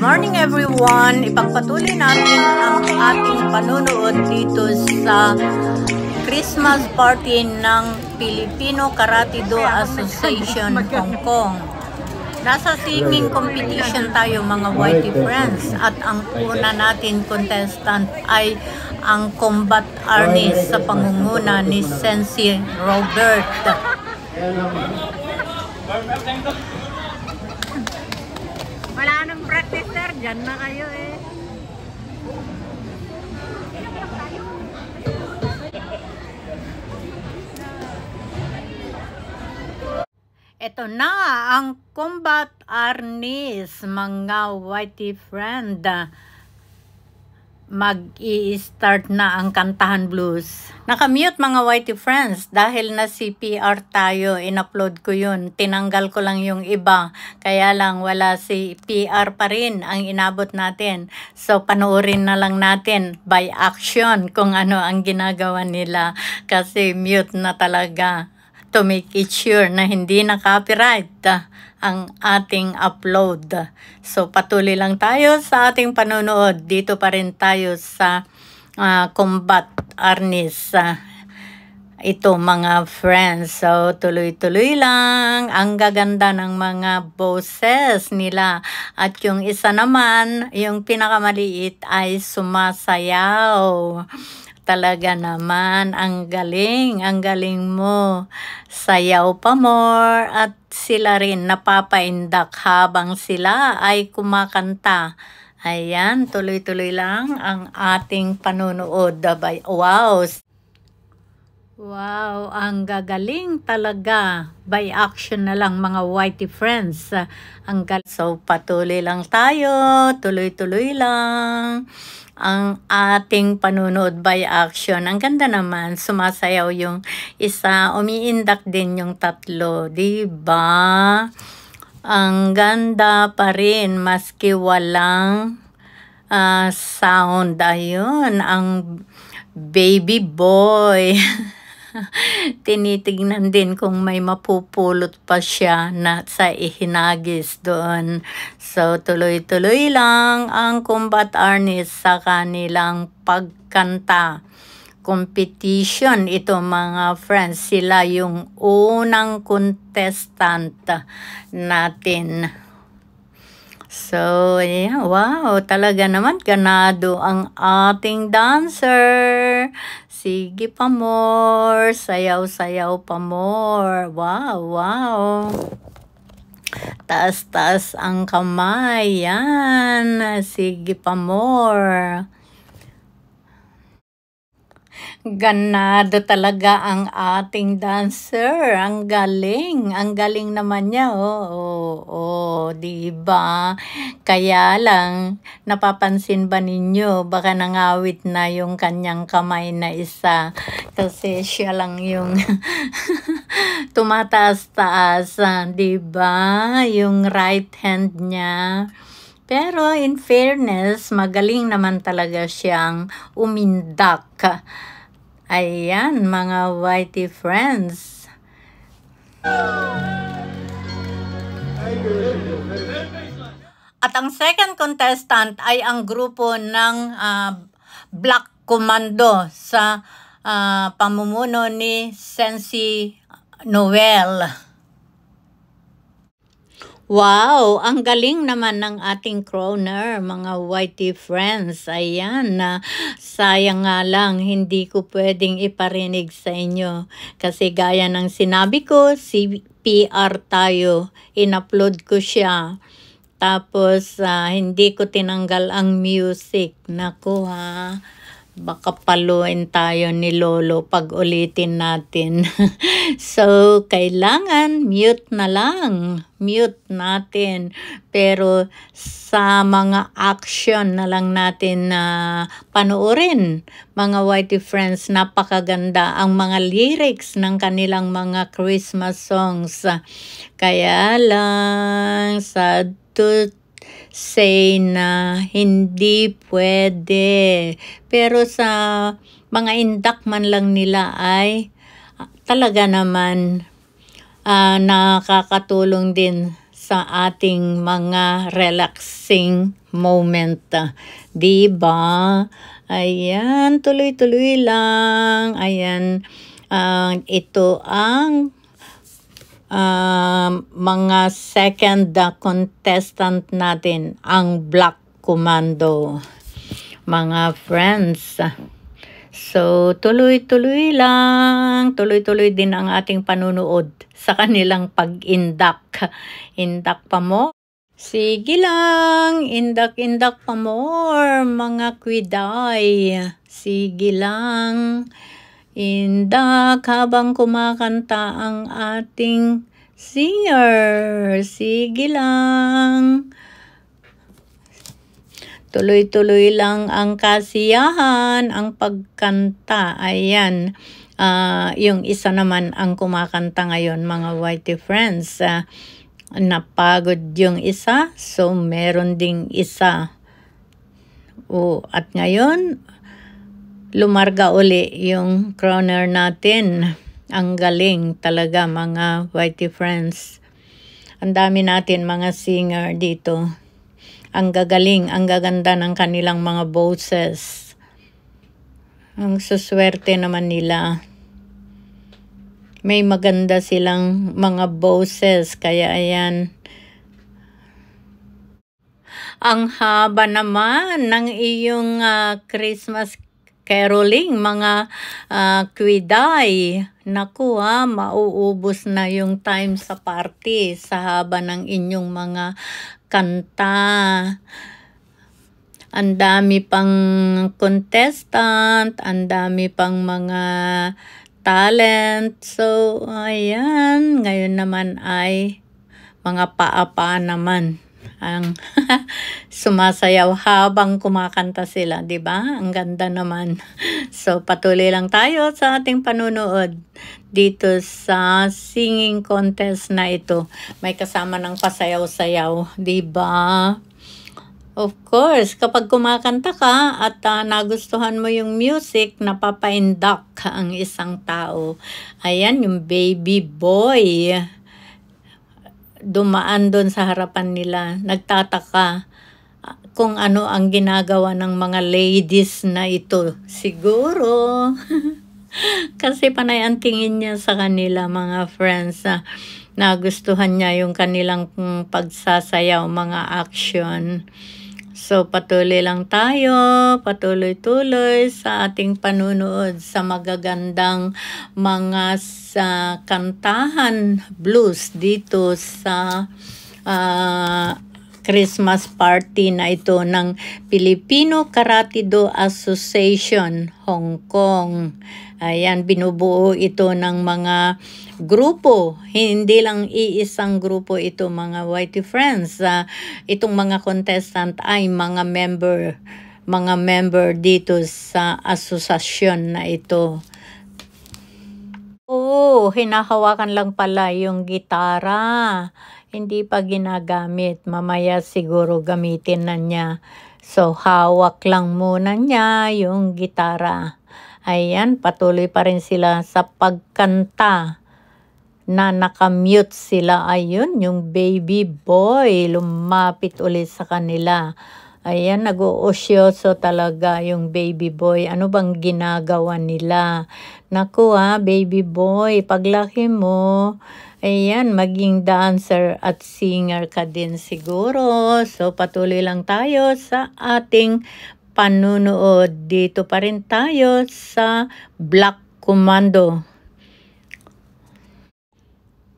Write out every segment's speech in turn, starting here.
morning everyone! Ipagpatuloy natin ang ating panunood dito sa Christmas party ng Filipino Karate Do Association Hong Kong. Nasa singing competition tayo mga Whitey friends at ang una natin contestant ay ang combat artist sa pangunguna ni Sensei Robert. Wala nang practice sir, dyan na kayo eh. Ito na ang combat arnis mga Whitey friend. Mag-i-start na ang kantahan blues. Nakamute mga Whitey friends dahil na CPR tayo, in-upload ko yun. Tinanggal ko lang yung iba. Kaya lang wala si PR pa rin ang inabot natin. So panoorin na lang natin by action kung ano ang ginagawa nila. Kasi mute na talaga. To make it sure na hindi na copyright ang ating upload. So patuloy lang tayo sa ating panonood. Dito pa rin tayo sa combat arnis. Ito mga friends. So tuloy-tuloy lang. Ang gaganda ng mga boses nila. At yung isa naman, yung pinakamaliit ay sumasayaw. Talaga naman, ang galing mo. Sayaw pa more at sila rin napapaindak habang sila ay kumakanta. Ayan, tuloy-tuloy lang ang ating panunood. Wow! Wow, ang gagaling talaga. By action na lang mga Whitey friends. So patuloy lang tayo, tuloy-tuloy lang ang ating panunood by action. Ang ganda naman, sumasayaw yung isa, umiindak din yung tatlo, diba? Ang ganda pa rin, maski walang sound. Ayun, ang baby boy. Tinitignan din kung may mapupulot pa siya na sa ihinagis doon. So tuloy-tuloy lang ang combat arnis sa kanilang pagkanta. Competition ito mga friends, sila yung unang contestant natin. So, yeah, wow, talaga naman ganado ang ating dancer. Sige pa more, sayaw-sayaw pa more. Wow, wow. Taas-taas ang kamay, yan. Sige pa more. Ganado talaga ang ating dancer. Ang galing naman niya. Oo, diba? Kaya lang, napapansin ba ninyo, baka nangawit na yung kanyang kamay na isa. Kasi siya lang yung tumataas-taas, diba? Yung right hand niya. Pero in fairness, magaling naman talaga siyang umindak. Ayan, mga Whitey friends. At ang second contestant ay ang grupo ng Black Commando sa pamumuno ni Sensei Noel. Wow, ang galing naman ng ating crooner, mga Whitey friends. Ayan, sayang nga lang, hindi ko pwedeng iparinig sa inyo. Kasi gaya ng sinabi ko, CPR tayo, in-upload ko siya. Tapos, hindi ko tinanggal ang music. Naku ha, baka paluin tayo ni Lolo pag ulitin natin. So, kailangan mute na lang. Mute natin. Pero sa mga action na lang natin na panoorin. Mga Whitey friends, napakaganda ang mga lyrics ng kanilang mga Christmas songs. Kaya lang, sad to say na hindi pwede. Pero sa mga indak man lang nila ay talaga naman nakakatulong din sa ating mga relaxing moment. Diba? Ayan, tuloy-tuloy lang. Ayan, ito ang mga second contestant natin, ang Black Commando, mga friends. So, tuloy-tuloy lang. Tuloy-tuloy din ang ating panunood sa kanilang pag-indak. Indak pa mo? Sige lang. Indak-indak pa more, mga kwiday. Sige lang. Indak habang kumakanta ang ating singer. Sige lang. Tuloy-tuloy lang ang kasiyahan, ang pagkanta. Ayan, yung isa naman ang kumakanta ngayon, mga Whitey friends. Napagod yung isa, so meron ding isa. At ngayon, lumarga uli yung crooner natin. Ang galing talaga, mga Whitey friends. Ang dami natin mga singer dito. Ang gagaling, ang gaganda ng kanilang mga boses. Ang suswerte naman nila. May maganda silang mga boses, kaya ayan. Ang haba naman ng iyong Christmas caroling, mga kwiday. Naku mauubos na yung time sa party sa haba ng inyong mga kanta. Ang dami pang contestant, ang dami pang mga talent. So, ayan, ngayon naman ay mga paapa naman ang sumasayaw habang kumakanta sila, 'di ba? Ang ganda naman. So patuloy lang tayo sa ating panunood dito sa singing contest na ito. May kasama ng pasayaw-sayaw, 'di ba? Of course, kapag kumakanta ka at nagustuhan mo yung music, napapaindak ang isang tao. Ayan, yung baby boy. Dumaan doon sa harapan nila, nagtataka kung ano ang ginagawa ng mga ladies na ito. Siguro, kasi panay ang tingin niya sa kanila, mga friends. Nagustuhan niya yung kanilang pagsasayaw, mga action. So, patuloy lang tayo, patuloy-tuloy sa ating panunood sa magagandang mga kantahan blues dito sa Christmas party na ito ng Filipino Karate Do Association, Hong Kong. Ayan, binubuo ito ng mga grupo. Hindi lang iisang grupo ito, mga Whitey friends. Itong mga contestant ay mga member dito sa asosasyon na ito. Hinahawakan lang pala yung gitara. Hindi pa ginagamit. Mamaya siguro gamitin na niya. So, hawak lang muna niya yung gitara. Ayan, patuloy pa rin sila sa pagkanta na nakamute sila. Ayun, yung baby boy lumapit ulit sa kanila. Ayan, nag-uusyoso talaga yung baby boy. Ano bang ginagawa nila? Naku baby boy, paglaki mo, ayan, maging dancer at singer ka din siguro. So, patuloy lang tayo sa ating panunood. Dito pa rin tayo sa Black Commando.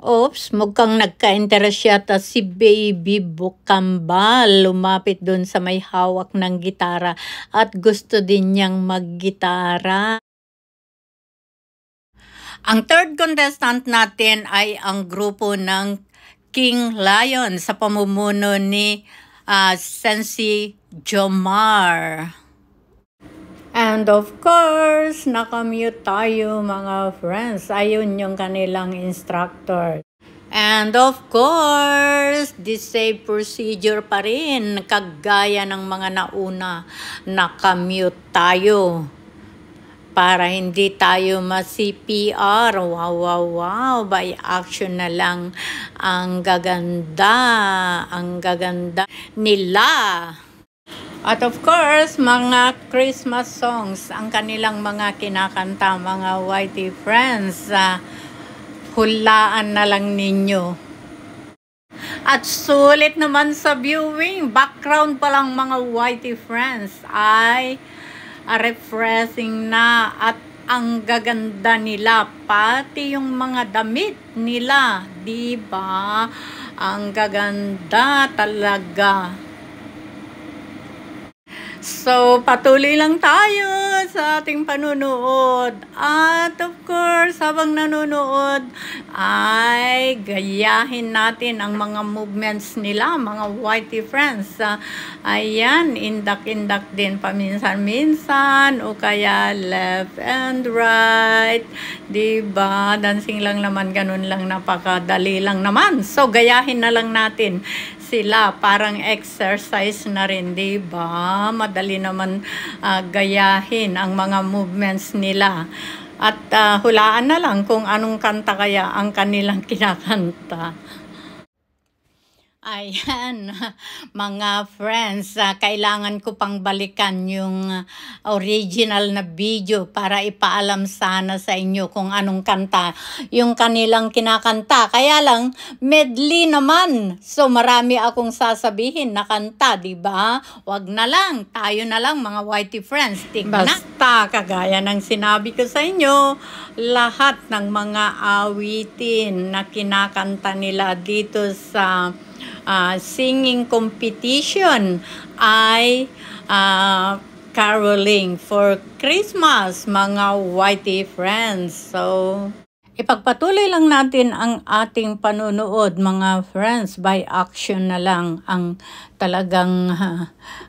Oops, mukhang nagka-interest yata si Baby Bukambal. Lumapit dun sa may hawak ng gitara at gusto din niyang maggitara. Ang third contestant natin ay ang grupo ng King Lion sa pamumuno ni Sensi Jomar. And of course, nakamute tayo mga friends. Ayun yung kanilang instructor. And of course, the same procedure pa rin. Kagaya ng mga nauna, nakamute tayo. para hindi tayo ma-CPR. Wow, wow, wow. By action na lang. Ang gaganda nila. At of course, mga Christmas songs, ang kanilang mga kinakanta, mga Whitey friends, hulaan na lang ninyo. At sulit naman sa viewing, background pa lang mga Whitey friends ay refreshing na at ang gaganda nila, pati yung mga damit nila, di ba? Ang gaganda talaga. So, patuloy lang tayo sa ating panunood. At of course, habang nanonood, ay gayahin natin ang mga movements nila, mga Whitey friends. Ayan, indak-indak din paminsan-minsan, o kaya left and right. Diba? Dancing lang naman, ganun lang, napakadali lang naman. So, gayahin na lang natin sila, parang exercise na rin, di ba? Madali naman gayahin ang mga movements nila. At hulaan na lang kung anong kanta kaya ang kanilang kinakanta. Ayan, mga friends, kailangan ko pang balikan yung original na video para ipaalam sana sa inyo kung anong kanta yung kanilang kinakanta. Kaya lang, medley naman. So, marami akong sasabihin na kanta, di ba? Wag na lang, tayo na lang mga Whitey friends. Basta, kagaya ng sinabi ko sa inyo, lahat ng mga awitin na kinakanta nila dito sa singing competition ay caroling for Christmas, mga Whitey friends. So, ipagpatuloy lang natin ang ating panunood, mga friends. By action na lang ang talagang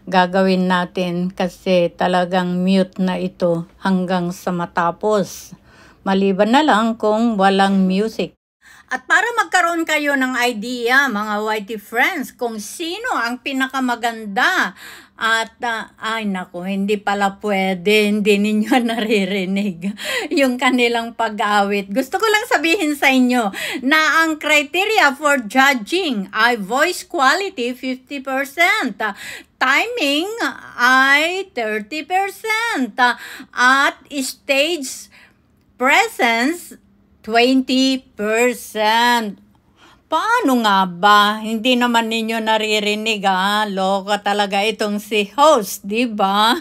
gagawin natin kasi talagang mute na ito hanggang sa matapos. Maliban na lang kung walang music. At para magkaroon kayo ng idea, mga Whitey friends, kung sino ang pinakamaganda at ay naku, hindi pala pwede, hindi ninyo naririnig yung kanilang pag-awit. Gusto ko lang sabihin sa inyo na ang criteria for judging ay voice quality 50%, timing ay 30%, at stage presence 20%. Paano nga ba? Hindi naman ninyo naririnig, Loka talaga itong si host, di ba?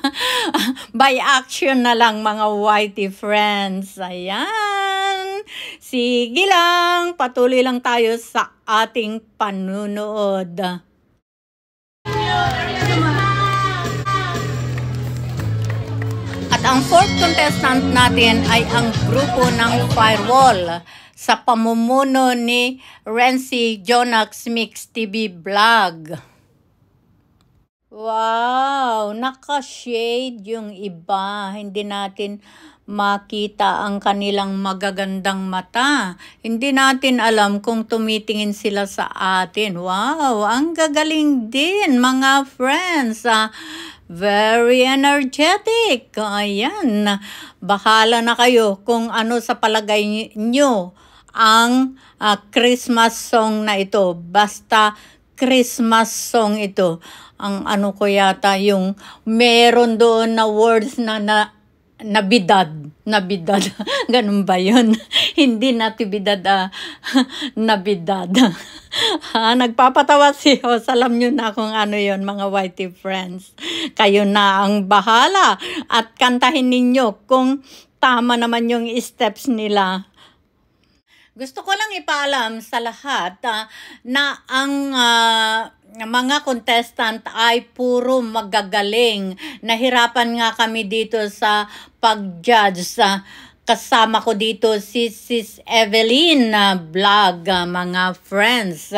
By action na lang, mga Whitey friends. Ayan. Sige lang, patuloy lang tayo sa ating panunood. At ang fourth contestant natin ay ang grupo ng Firewall sa pamumuno ni Rency Jonax Mix TV Vlog. Wow, naka-shade yung iba. Hindi natin makita ang kanilang magagandang mata. Hindi natin alam kung tumitingin sila sa atin. Wow, ang gagaling din, mga friends. Very energetic. Ayan. Bahala na kayo kung ano sa palagay nyo ang Christmas song na ito. Basta Christmas song ito. Ang ano ko yata yung meron doon na words na nabidad. Ganun ba yun? Hindi natibidad, nabidad. Nagpapatawa si Host. Alam nyo na kung ano yon, mga Whitey friends. Kayo na ang bahala at kantahin ninyo kung tama naman yung steps nila. Gusto ko lang ipaalam sa lahat na ang mga contestant ay puro magagaling. Nahirapan nga kami dito sa pag-judge. Kasama ko dito si Sis Evelyn Vlog, mga friends.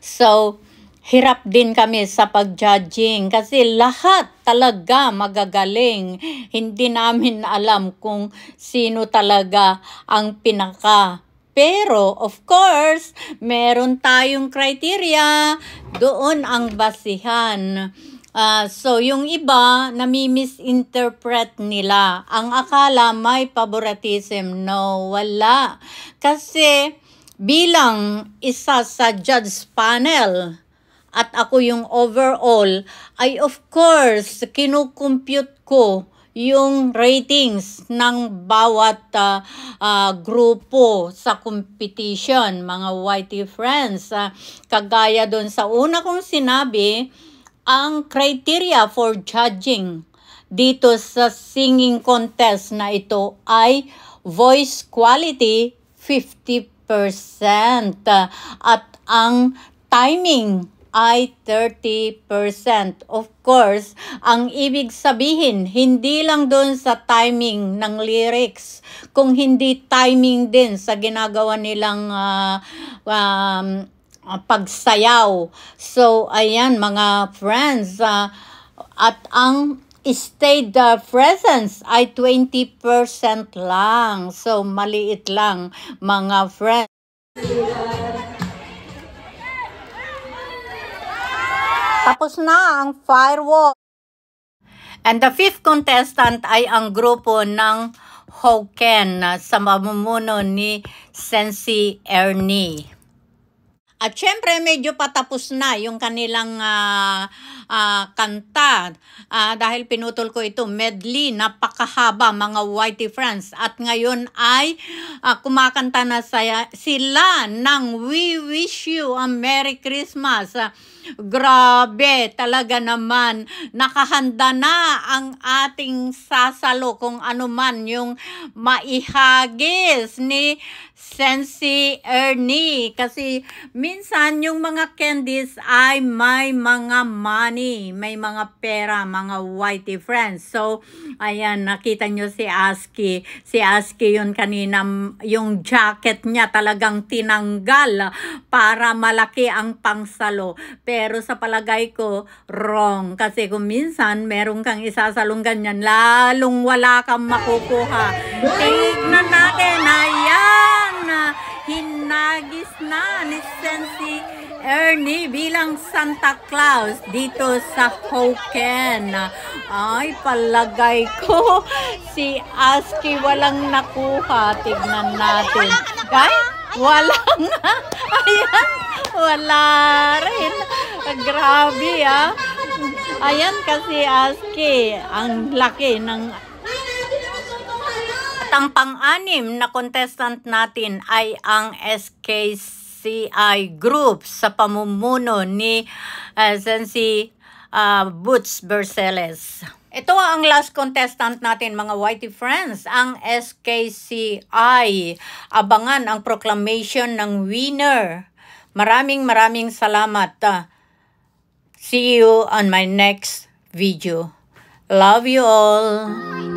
So, hirap din kami sa pag-judging kasi lahat talaga magagaling. Hindi namin alam kung sino talaga ang pinaka. Pero, of course, meron tayong criteria. Doon ang basihan. So, yung iba, nami-misinterpret nila. Ang akala may favoritism. No, wala. Kasi, bilang isa sa judge panel, at ako yung overall, ay of course, kinukompute ko yung ratings ng bawat grupo sa competition, mga YT friends. Kagaya doon sa una kong sinabi, ang criteria for judging dito sa singing contest na ito ay voice quality 50% at ang timing ay 30%. Of course, ang ibig sabihin, hindi lang doon sa timing ng lyrics, kung hindi timing din sa ginagawa nilang pagsayaw. So, ayan mga friends, at ang stayed presence ay 20% lang. So, maliit lang mga friends. Tapos na ang firework. And the fifth contestant ay ang grupo ng Hoken sa mamumuno ni Sensei Ernie. At syempre, medyo patapos na yung kanilang kanta. Dahil pinutol ko ito, medley, napakahaba mga YT friends. At ngayon ay kumakanta na sila ng We Wish You a Merry Christmas. Grabe, talaga naman, nakahanda na ang ating sasalo kung ano man yung maihagis ni Sensei Ernie. Kasi minsan yung mga candies ay may mga money, may mga pera, mga YT friends. So, ayan, nakita nyo si Aski. Si Aski yun kanina, yung jacket niya talagang tinanggal para malaki ang pangsalo. Pero sa palagay ko, wrong. Kasi kung minsan, meron kang isasalong ganyan, lalong wala kang makukuha. Tignan natin, ayan! Hinagis na ni Sensei Ernie bilang Santa Claus dito sa Hoken. Ay, palagay ko, si Aski walang nakuha. Tignan natin. Ay, wala nga. Ayan, wala rin. Grabe Ayan kasi Aski, ang laki ng... At ang pang-anim na contestant natin ay ang SKCI Group sa pamumuno ni Sensei Boots Berceles. Ito ang last contestant natin mga YT friends, ang SKCI. Abangan ang proclamation ng winner. Maraming salamat. See you on my next video. Love you all.